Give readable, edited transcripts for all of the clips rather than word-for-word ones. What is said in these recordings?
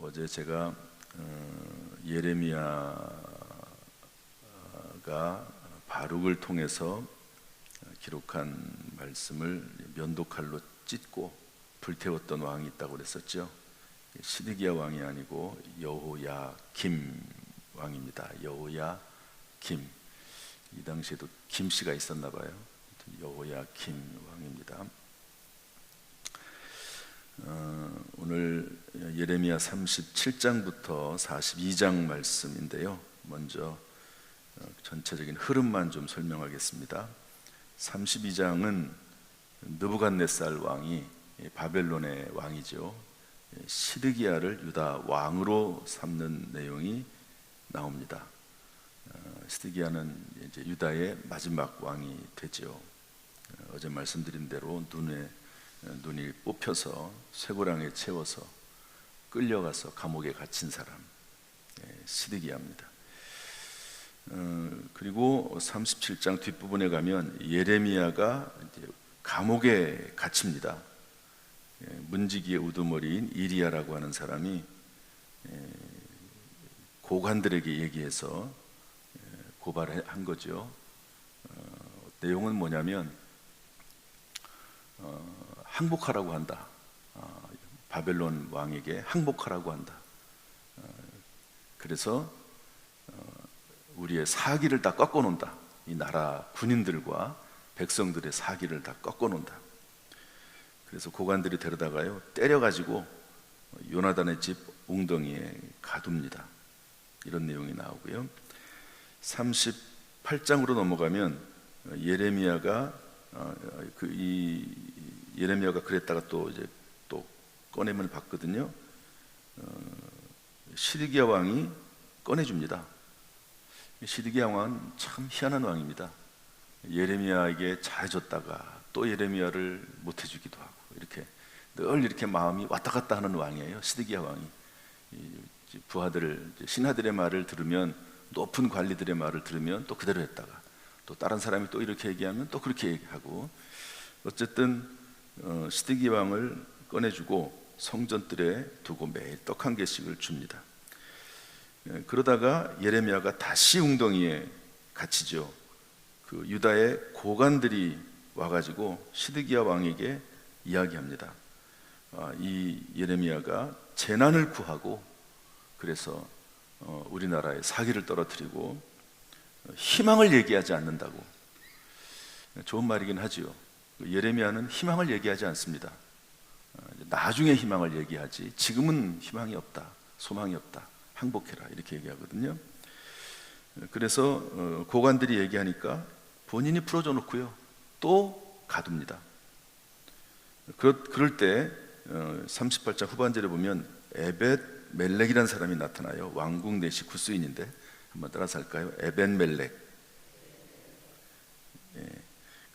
어제 제가 예레미야가 바룩을 통해서 기록한 말씀을 면도칼로 찢고 불태웠던 왕이 있다고 그랬었죠. 시드기야 왕이 아니고 여호야김 왕입니다. 여호야김. 이 당시에도 김씨가 있었나 봐요. 여호야김 왕입니다. 오늘 예레미야 37장부터 42장 말씀인데요. 먼저 전체적인 흐름만 좀 설명하겠습니다. 32장은 느부갓네살 왕이 바벨론의 왕이죠. 시드기야를 유다 왕으로 삼는 내용이 나옵니다. 시드기야는 이제 유다의 마지막 왕이 되죠. 어제 말씀드린 대로 눈이 뽑혀서 쇠고랑에 채워서 끌려가서 감옥에 갇힌 사람, 시드기야입니다. 그리고 37장 뒷부분에 가면 예레미야가 이제 감옥에 갇힙니다. 문지기의 우두머리인 이리야라고 하는 사람이 고관들에게 얘기해서 고발한 거죠. 내용은 뭐냐면 항복하라고 한다. 바벨론 왕에게 항복하라고 한다. 그래서 우리의 사기를 다 꺾어놓는다. 이 나라 군인들과 백성들의 사기를 다 꺾어놓는다. 그래서 고관들이 데려다가요 때려가지고 요나단의 집 웅덩이에 가둡니다. 이런 내용이 나오고요. 38장으로 넘어가면 예레미야가 예레미야가 그랬다가 또 이제 또 꺼냄을 받거든요. 시드기야 왕이 꺼내줍니다. 시드기야 왕은 참 희한한 왕입니다. 예레미야에게 잘해줬다가 또 예레미야를 못해주기도 하고 이렇게 늘 이렇게 마음이 왔다 갔다 하는 왕이에요. 시드기야 왕이 부하들, 신하들의 말을 들으면, 높은 관리들의 말을 들으면 또 그대로 했다가 또 다른 사람이 또 이렇게 얘기하면 또 그렇게 얘기하고, 어쨌든 시드기야 왕을 꺼내주고 성전들에 두고 매일 떡 한 개씩을 줍니다. 그러다가 예레미야가 다시 웅덩이에 갇히죠. 그 유다의 고관들이 와가지고 시드기야 왕에게 이야기합니다. 이 예레미야가 재난을 구하고 그래서 우리나라에 사기를 떨어뜨리고 희망을 얘기하지 않는다고. 좋은 말이긴 하지요. 예레미야는 희망을 얘기하지 않습니다. 나중에 희망을 얘기하지 지금은 희망이 없다, 소망이 없다, 항복해라 이렇게 얘기하거든요. 그래서 고관들이 얘기하니까 본인이 풀어줘 놓고요 또 가둡니다. 그럴 때 38장 후반절에 보면 에벳 멜렉이라는 사람이 나타나요. 왕궁 내시 구스인인데 한번 따라서 할까요? 에벳 멜렉.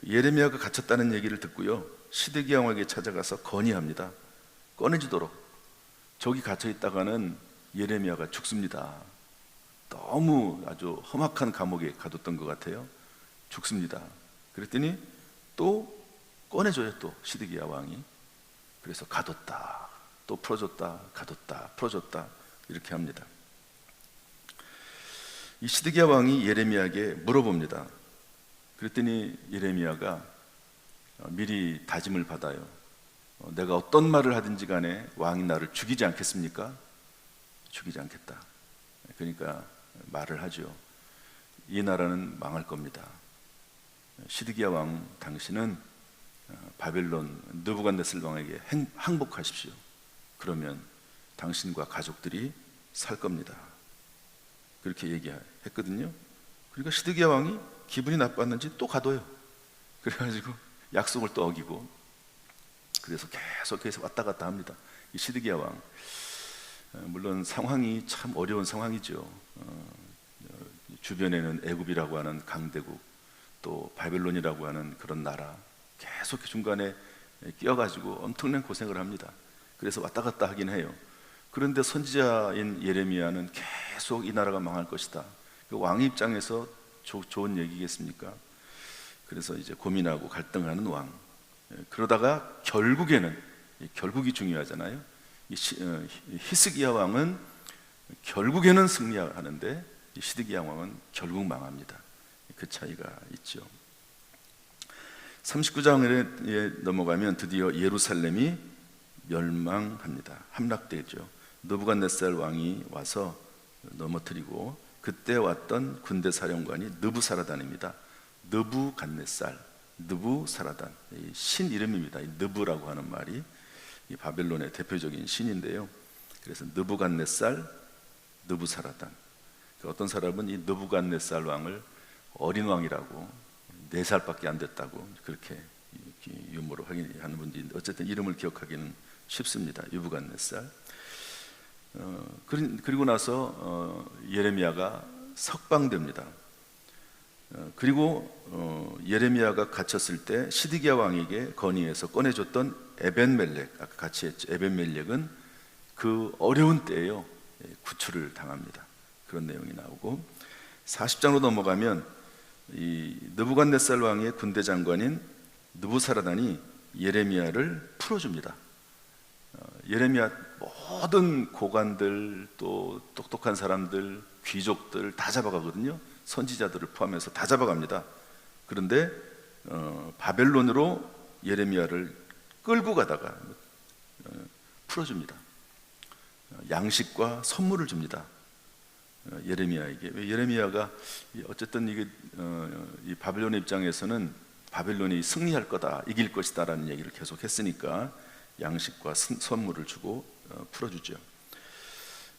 예레미야가 갇혔다는 얘기를 듣고요 시드기야 왕에게 찾아가서 건의합니다. 꺼내주도록. 저기 갇혀 있다가는 예레미야가 죽습니다. 너무 아주 험악한 감옥에 가뒀던 것 같아요. 죽습니다. 그랬더니 또 꺼내줘요. 또 시드기야 왕이. 그래서 가뒀다, 또 풀어줬다, 가뒀다, 풀어줬다 이렇게 합니다. 이 시드기야 왕이 예레미야에게 물어봅니다. 그랬더니 예레미야가 미리 다짐을 받아요. 내가 어떤 말을 하든지 간에 왕이 나를 죽이지 않겠습니까? 죽이지 않겠다. 그러니까 말을 하죠. 이 나라는 망할 겁니다. 시드기야 왕 당신은 바벨론 느부갓네살 왕에게 항복하십시오. 그러면 당신과 가족들이 살 겁니다. 그렇게 얘기했거든요. 그러니까 시드기야 왕이 기분이 나빴는지 또 가둬요. 그래가지고 약속을 또 어기고, 그래서 계속해서 왔다 갔다 합니다. 이 시드기야 왕. 물론 상황이 참 어려운 상황이죠. 주변에는 애굽이라고 하는 강대국, 또 바벨론이라고 하는 그런 나라, 계속 중간에 끼어가지고 엄청난 고생을 합니다. 그래서 왔다 갔다 하긴 해요. 그런데 선지자인 예레미야는 계속 이 나라가 망할 것이다. 그 왕 입장에서 좋은 얘기겠습니까? 그래서 이제 고민하고 갈등하는 왕. 그러다가 결국에는, 결국이 중요하잖아요. 히스기야 왕은 결국에는 승리하는데 시드기야 왕은 결국 망합니다. 그 차이가 있죠. 39장에 넘어가면 드디어 예루살렘이 멸망합니다. 함락되죠. 느부갓네살 왕이 와서 넘어뜨리고, 그때 왔던 군대 사령관이 느부사라단입니다. 느부갓네살, 느부사라단, 신 이름입니다. 느부라고 하는 말이 이 바벨론의 대표적인 신인데요. 그래서 느부갓네살, 느부사라단. 어떤 사람은 이 느부갓네살 왕을 어린 왕이라고, 4살밖에 안 됐다고 그렇게 유머로 하는 분들이 있는데, 어쨌든 이름을 기억하기는 쉽습니다. 느부갓네살. 그리고 나서 예레미야가 석방됩니다. 그리고 예레미야가 갇혔을 때 시드기야 왕에게 건의해서 꺼내줬던 에벤멜렉, 아까 같이 했죠. 에벤멜렉은 그 어려운 때에요, 구출을 당합니다. 그런 내용이 나오고, 40장으로 넘어가면 이 느부갓네살 왕의 군대 장관인 느부사라단이 예레미야를 풀어줍니다. 예레미야 모든 고관들, 또 똑똑한 사람들, 귀족들 다 잡아가거든요. 선지자들을 포함해서 다 잡아갑니다. 그런데 바벨론으로 예레미야를 끌고 가다가 풀어줍니다. 양식과 선물을 줍니다. 예레미야에게. 예레미야가 어쨌든 이게 이 바벨론의 입장에서는 바벨론이 승리할 거다, 이길 것이다라는 얘기를 계속 했으니까 양식과 선물을 주고 풀어주죠.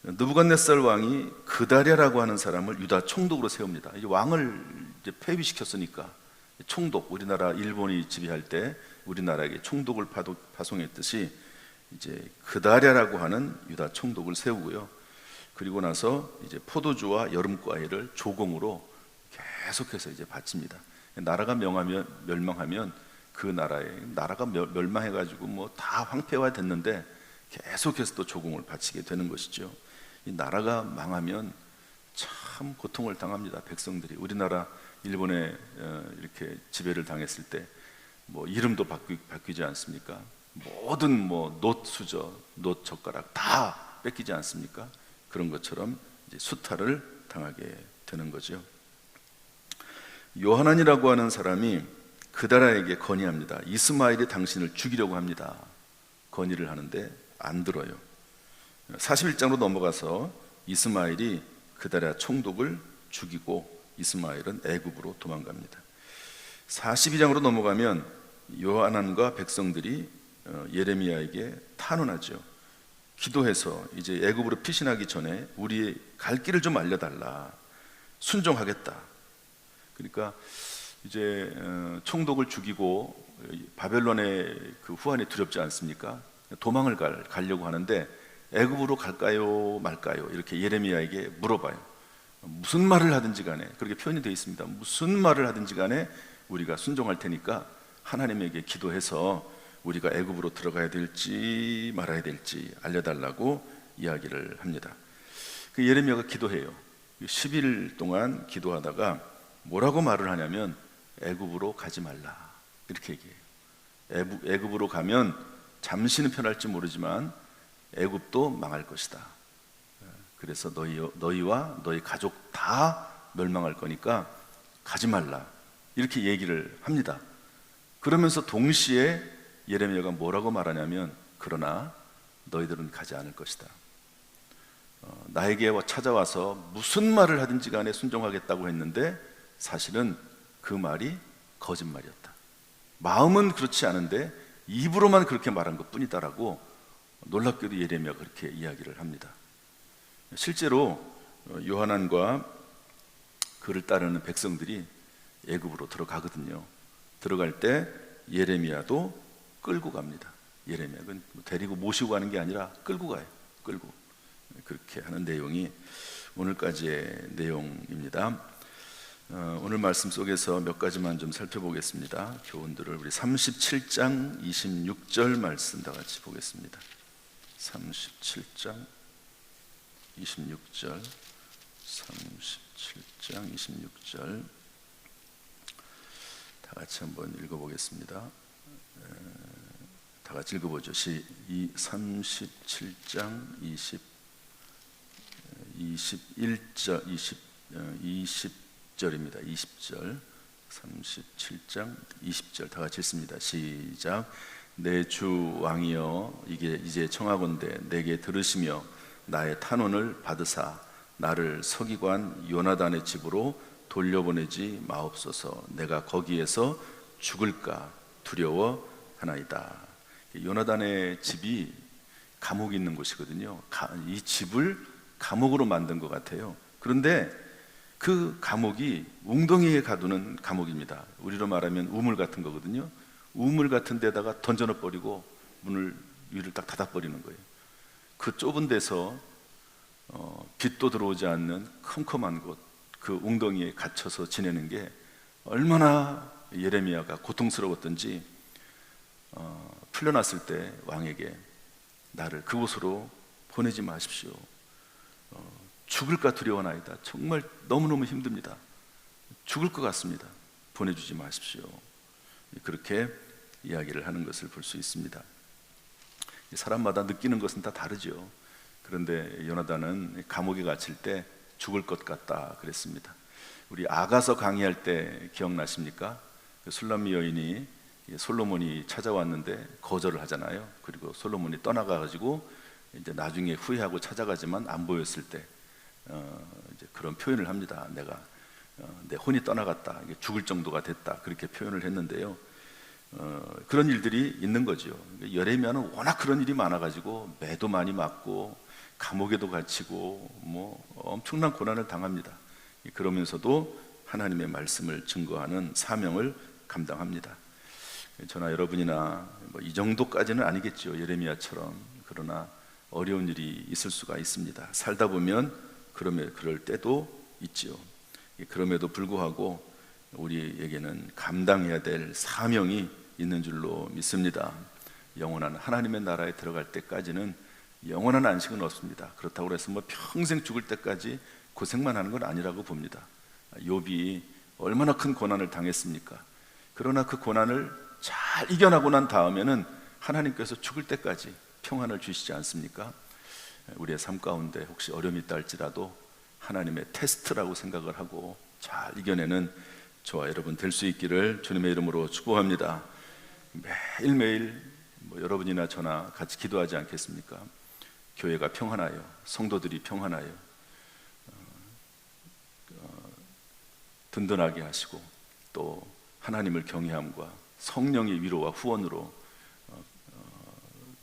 느부갓네살 왕이 그다랴라고 하는 사람을 유다 총독으로 세웁니다. 이제 왕을 이제 폐위시켰으니까 총독, 우리나라 일본이 지배할 때 우리나라에게 총독을 파송했듯이 이제 그다랴라고 하는 유다 총독을 세우고요. 그리고 나서 이제 포도주와 여름과일을 조공으로 계속해서 이제 바칩니다. 나라가 멸망하면 그 나라가 멸망해가지고 뭐 다 황폐화 됐는데 계속해서 또 조공을 바치게 되는 것이죠. 이 나라가 망하면 참 고통을 당합니다. 백성들이. 우리나라 일본에 이렇게 지배를 당했을 때 뭐 이름도 바뀌지 않습니까? 모든 뭐 놋수저, 놋젓가락 다 뺏기지 않습니까? 그런 것처럼 이제 수탈을 당하게 되는 거죠. 요하난이라고 하는 사람이 그다랴에게 건의합니다. 이스마엘이 당신을 죽이려고 합니다. 건의를 하는데 안 들어요. 41장으로 넘어가서 이스마엘이 그다랴 총독을 죽이고 이스마엘은 애굽으로 도망갑니다. 42장으로 넘어가면 요하난과 백성들이 예레미야에게 탄원하죠. 기도해서 이제 애굽으로 피신하기 전에 우리 갈 길을 좀 알려달라. 순종하겠다. 그러니까 이제 총독을 죽이고 바벨론의 그 후환이 두렵지 않습니까? 도망을 가려고 하는데 애굽으로 갈까요 말까요? 이렇게 예레미야에게 물어봐요. 무슨 말을 하든지 간에, 그렇게 표현이 되어 있습니다. 무슨 말을 하든지 간에 우리가 순종할 테니까 하나님에게 기도해서 우리가 애굽으로 들어가야 될지 말아야 될지 알려달라고 이야기를 합니다. 그 예레미야가 기도해요. 10일 동안 기도하다가 뭐라고 말을 하냐면 애굽으로 가지 말라, 이렇게 얘기해요. 애굽으로 가면 잠시는 편할지 모르지만 애굽도 망할 것이다. 그래서 너희와 너희 가족 다 멸망할 거니까 가지 말라, 이렇게 얘기를 합니다. 그러면서 동시에 예레미야가 뭐라고 말하냐면 그러나 너희들은 가지 않을 것이다. 나에게 찾아와서 무슨 말을 하든지 간에 순종하겠다고 했는데 사실은 그 말이 거짓말이었다. 마음은 그렇지 않은데 입으로만 그렇게 말한 것뿐이다라고 놀랍게도 예레미야가 그렇게 이야기를 합니다. 실제로 요하난과 그를 따르는 백성들이 애굽으로 들어가거든요. 들어갈 때 예레미야도 끌고 갑니다. 예레미야는 데리고 모시고 가는 게 아니라 끌고 가요. 끌고. 그렇게 하는 내용이 오늘까지의 내용입니다. 오늘 말씀 속에서 몇 가지만 좀 살펴보겠습니다. 교훈들을 우리 37장 26절 말씀 다 같이 보겠습니다. 37장 26절 37장 26절 다 같이 한번 읽어보겠습니다. 다 같이 읽어보죠. 37장 21절 20절입니다. 20절 37장 20절 다 같이 읽습니다. 시작. 내 주 왕이여, 이게 이제 청하건대 내게 들으시며 나의 탄원을 받으사 나를 서기관 요나단의 집으로 돌려보내지 마옵소서. 내가 거기에서 죽을까 두려워하나이다. 요나단의 집이 감옥이 있는 곳이거든요. 이 집을 감옥으로 만든 것 같아요. 그런데 그 감옥이 웅덩이에 가두는 감옥입니다. 우리로 말하면 우물 같은 거거든요. 우물 같은 데다가 던져넣어버리고 문을 위를 딱 닫아버리는 거예요. 그 좁은 데서 빛도 들어오지 않는 컴컴한 곳, 그 웅덩이에 갇혀서 지내는 게 얼마나 예레미야가 고통스러웠던지 풀려났을 때 왕에게 나를 그곳으로 보내지 마십시오. 죽을까 두려워나이다. 정말 너무너무 힘듭니다. 죽을 것 같습니다. 보내주지 마십시오. 그렇게 이야기를 하는 것을 볼 수 있습니다. 사람마다 느끼는 것은 다 다르죠. 그런데 요나단은 감옥에 갇힐 때 죽을 것 같다 그랬습니다. 우리 아가서 강의할 때 기억나십니까? 술람미 여인이 솔로몬이 찾아왔는데 거절을 하잖아요. 그리고 솔로몬이 떠나가지고 이제 나중에 후회하고 찾아가지만 안 보였을 때 이제 그런 표현을 합니다. 내가 내 혼이 떠나갔다, 이게 죽을 정도가 됐다, 그렇게 표현을 했는데요. 그런 일들이 있는 거죠. 예레미야는 워낙 그런 일이 많아가지고 매도 많이 맞고 감옥에도 갇히고 뭐 엄청난 고난을 당합니다. 그러면서도 하나님의 말씀을 증거하는 사명을 감당합니다. 저나 여러분이나 뭐 이 정도까지는 아니겠죠, 예레미야처럼. 그러나 어려운 일이 있을 수가 있습니다. 살다 보면 그럴 때도 있지요. 그럼에도 불구하고 우리에게는 감당해야 될 사명이 있는 줄로 믿습니다. 영원한 하나님의 나라에 들어갈 때까지는 영원한 안식은 없습니다. 그렇다고 해서 뭐 평생 죽을 때까지 고생만 하는 건 아니라고 봅니다. 욥이 얼마나 큰 고난을 당했습니까? 그러나 그 고난을 잘 이겨나고 난 다음에는 하나님께서 죽을 때까지 평안을 주시지 않습니까? 우리의 삶 가운데 혹시 어려움이 있다 할지라도 하나님의 테스트라고 생각을 하고 잘 이겨내는 저와 여러분 될 수 있기를 주님의 이름으로 축복합니다. 매일매일 뭐 여러분이나 저나 같이 기도하지 않겠습니까? 교회가 평안하여, 성도들이 평안하여 든든하게 하시고 또 하나님을 경외함과 성령의 위로와 후원으로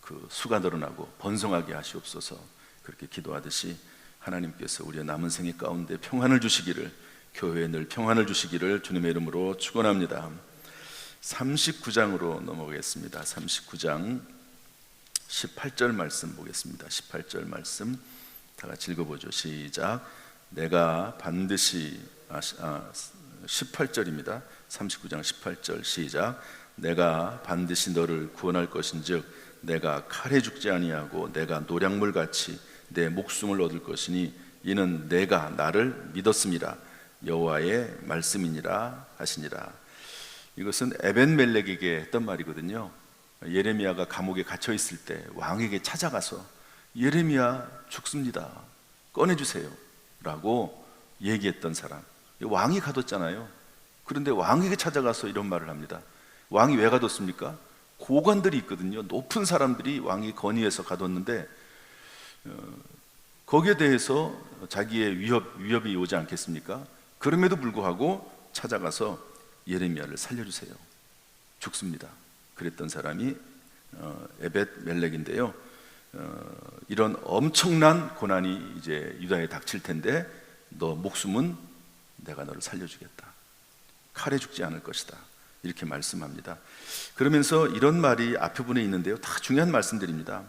그 수가 늘어나고 번성하게 하시옵소서. 그렇게 기도하듯이 하나님께서 우리의 남은 생애 가운데 평안을 주시기를, 교회에 늘 평안을 주시기를 주님의 이름으로 축원합니다. 39장으로 넘어가겠습니다. 39장 18절 말씀 보겠습니다. 18절 말씀 다 같이 읽어보죠. 시작. 내가 반드시 18절입니다. 39장 18절 시작. 내가 반드시 너를 구원할 것인즉 내가 칼에 죽지 아니하고 내가 노량물같이 내 목숨을 얻을 것이니 이는 내가 나를 믿었음이라 여호와의 말씀이니라 하시니라. 이것은 에벤멜렉에게 했던 말이거든요. 예레미야가 감옥에 갇혀 있을 때 왕에게 찾아가서 예레미야 죽습니다, 꺼내주세요 라고 얘기했던 사람. 왕이 가뒀잖아요. 그런데 왕에게 찾아가서 이런 말을 합니다. 왕이 왜 가뒀습니까? 고관들이 있거든요. 높은 사람들이 왕이 건의해서 가뒀는데 거기에 대해서 자기의 위협이 오지 않겠습니까? 그럼에도 불구하고 찾아가서 예레미야를 살려주세요, 죽습니다, 그랬던 사람이 에벳멜렉인데요. 이런 엄청난 고난이 이제 유다에 닥칠 텐데 너 목숨은 내가 너를 살려주겠다, 칼에 죽지 않을 것이다, 이렇게 말씀합니다. 그러면서 이런 말이 앞부분에 있는데요, 다 중요한 말씀들입니다.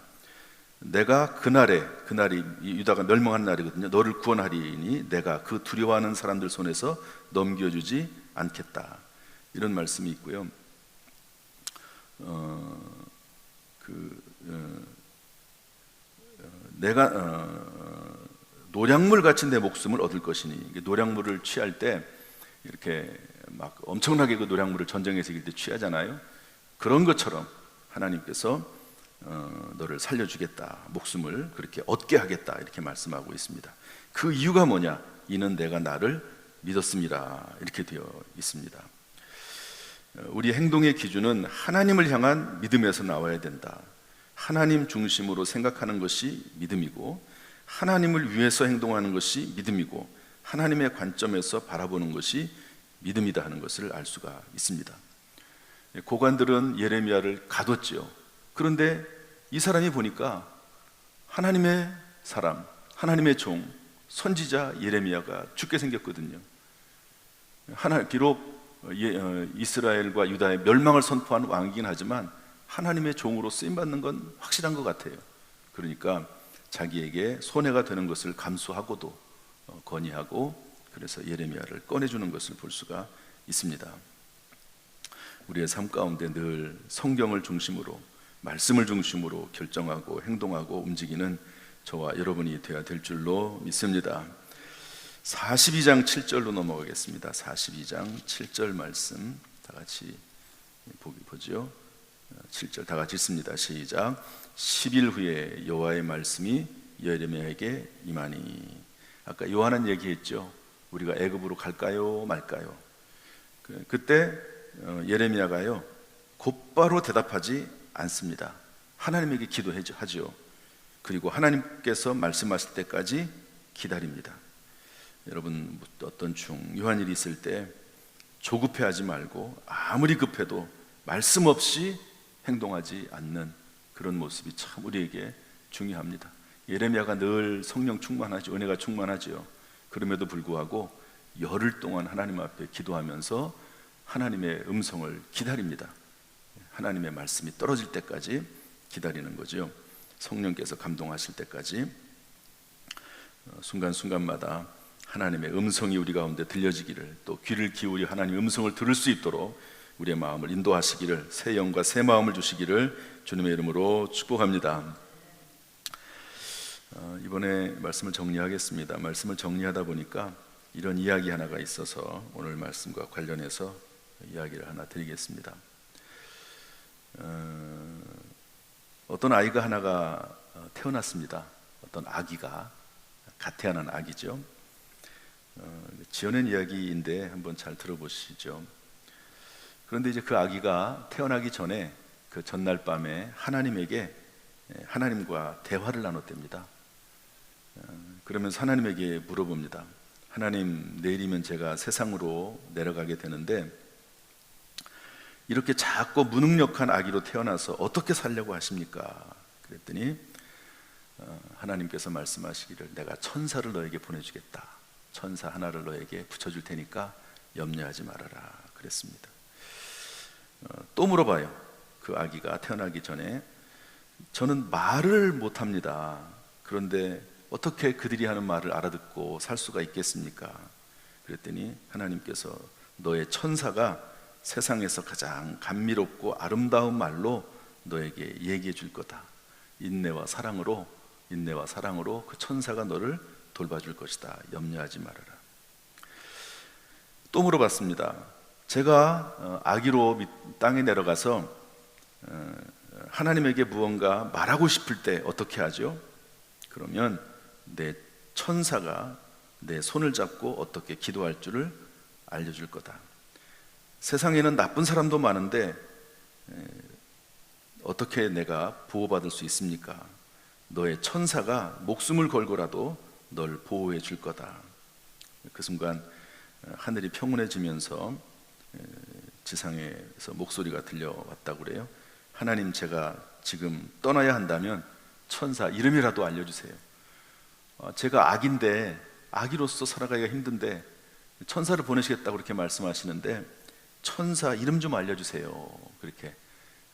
내가 그날이 유다가 멸망한 날이거든요. 너를 구원하리니 내가 그 두려워하는 사람들 손에서 넘겨주지 않겠다, 이런 말씀이 있고요. 내가 노량물 같이 내 목숨을 얻을 것이니, 노량물을 취할 때 이렇게 막 엄청나게 그 노량물을 전쟁에서 이길 때 취하잖아요. 그런 것처럼 하나님께서 너를 살려주겠다, 목숨을 그렇게 얻게 하겠다 이렇게 말씀하고 있습니다. 그 이유가 뭐냐? 이는 내가 나를 믿었습니다 이렇게 되어 있습니다. 우리 행동의 기준은 하나님을 향한 믿음에서 나와야 된다. 하나님 중심으로 생각하는 것이 믿음이고, 하나님을 위해서 행동하는 것이 믿음이고, 하나님의 관점에서 바라보는 것이 믿음이다 하는 것을 알 수가 있습니다. 고관들은 예레미야를 가뒀지요. 그런데 이 사람이 보니까 하나님의 사람, 하나님의 종, 선지자 예레미야가 죽게 생겼거든요. 비록 이스라엘과 유다의 멸망을 선포한 왕이긴 하지만 하나님의 종으로 쓰임받는 건 확실한 것 같아요. 그러니까 자기에게 손해가 되는 것을 감수하고도 건의하고, 그래서 예레미야를 꺼내주는 것을 볼 수가 있습니다. 우리의 삶 가운데 늘 성경을 중심으로, 말씀을 중심으로 결정하고 행동하고 움직이는 저와 여러분이 되어야 될 줄로 믿습니다. 42장 7절로 넘어가겠습니다. 42장 7절 말씀 다 같이 보죠. 7절 다 같이 읽습니다. 시작. 10일 후에 여호와의 말씀이 예레미야에게 임하니. 아까 요한은 얘기했죠. 우리가 애굽으로 갈까요 말까요? 그때 예레미야가요 곧바로 대답하지 않습니다. 하나님에게 기도하죠. 그리고 하나님께서 말씀하실 때까지 기다립니다. 여러분, 어떤 중요한 일이 있을 때 조급해하지 말고 아무리 급해도 말씀 없이 행동하지 않는 그런 모습이 참 우리에게 중요합니다. 예레미야가 늘 성령 충만하죠. 은혜가 충만하죠. 그럼에도 불구하고 열흘 동안 하나님 앞에 기도하면서 하나님의 음성을 기다립니다. 하나님의 말씀이 떨어질 때까지 기다리는 거죠. 성령께서 감동하실 때까지 순간순간마다 하나님의 음성이 우리 가운데 들려지기를, 또 귀를 기울여 하나님의 음성을 들을 수 있도록 우리의 마음을 인도하시기를, 새 영과 새 마음을 주시기를 주님의 이름으로 축복합니다. 이번에 말씀을 정리하겠습니다. 말씀을 정리하다 보니까 이런 이야기 하나가 있어서 오늘 말씀과 관련해서 이야기를 하나 드리겠습니다. 어떤 아이가 하나가 태어났습니다. 어떤 아기가, 갓 태어난 아기죠. 지어낸 이야기인데 한번 잘 들어보시죠. 그런데 이제 그 아기가 태어나기 전에 그 전날 밤에 하나님과 대화를 나눴답니다. 그러면서 하나님에게 물어봅니다. 하나님, 내일이면 제가 세상으로 내려가게 되는데 이렇게 작고 무능력한 아기로 태어나서 어떻게 살려고 하십니까? 그랬더니 하나님께서 말씀하시기를, 내가 천사를 너에게 보내주겠다. 천사 하나를 너에게 붙여줄 테니까 염려하지 말아라 그랬습니다. 또 물어봐요. 그 아기가 태어나기 전에, 저는 말을 못합니다. 그런데 어떻게 그들이 하는 말을 알아듣고 살 수가 있겠습니까? 그랬더니 하나님께서 너의 천사가 세상에서 가장 감미롭고 아름다운 말로 너에게 얘기해 줄 거다. 인내와 사랑으로 그 천사가 너를 돌봐줄 것이다. 염려하지 말아라. 또 물어봤습니다. 제가 아기로 땅에 내려가서 하나님에게 무언가 말하고 싶을 때 어떻게 하죠? 그러면 내 천사가 내 손을 잡고 어떻게 기도할 줄을 알려줄 거다. 세상에는 나쁜 사람도 많은데 어떻게 내가 보호받을 수 있습니까? 너의 천사가 목숨을 걸고라도 널 보호해 줄 거다. 그 순간 하늘이 평온해지면서 지상에서 목소리가 들려왔다고 그래요. 하나님, 제가 지금 떠나야 한다면 천사 이름이라도 알려주세요. 제가 아기인데, 아기로서 살아가기가 힘든데 천사를 보내시겠다고 그렇게 말씀하시는데 천사 이름 좀 알려주세요. 그렇게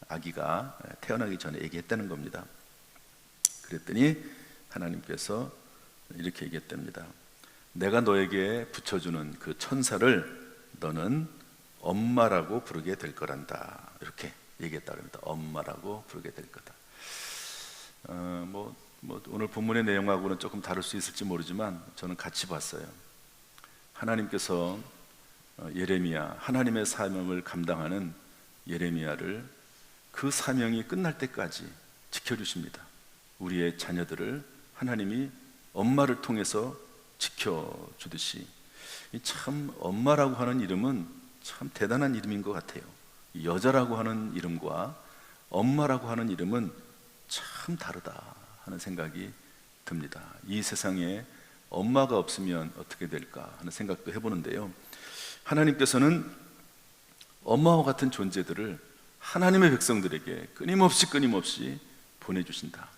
아기가 태어나기 전에 얘기했다는 겁니다. 그랬더니 하나님께서 이렇게 얘기했답니다. 내가 너에게 붙여주는 그 천사를 너는 엄마라고 부르게 될 거란다. 이렇게 얘기했다고 합니다. 엄마라고 부르게 될 거다. 오늘 본문의 내용하고는 조금 다를 수 있을지 모르지만 저는 같이 봤어요. 하나님께서 예레미야, 하나님의 사명을 감당하는 예레미야를 그 사명이 끝날 때까지 지켜주십니다. 우리의 자녀들을 하나님이 엄마를 통해서 지켜주듯이, 참 엄마라고 하는 이름은 참 대단한 이름인 것 같아요. 여자라고 하는 이름과 엄마라고 하는 이름은 참 다르다 하는 생각이 듭니다. 이 세상에 엄마가 없으면 어떻게 될까 하는 생각도 해보는데요, 하나님께서는 엄마와 같은 존재들을 하나님의 백성들에게 끊임없이 보내주신다.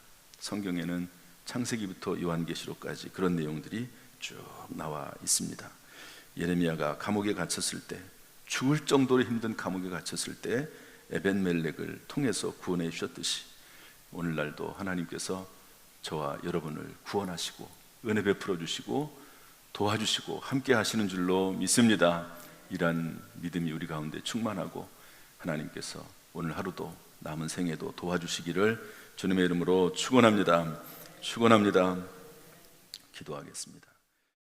성경에는 창세기부터 요한계시록까지 그런 내용들이 쭉 나와 있습니다. 예레미야가 감옥에 갇혔을 때, 죽을 정도로 힘든 감옥에 갇혔을 때 에벤멜렉을 통해서 구원해 주셨듯이, 오늘날도 하나님께서 저와 여러분을 구원하시고 은혜 베풀어 주시고 도와주시고 함께 하시는 줄로 믿습니다. 이런 믿음이 우리 가운데 충만하고, 하나님께서 오늘 하루도 남은 생에도 도와주시기를 주님의 이름으로 축원합니다. 기도하겠습니다.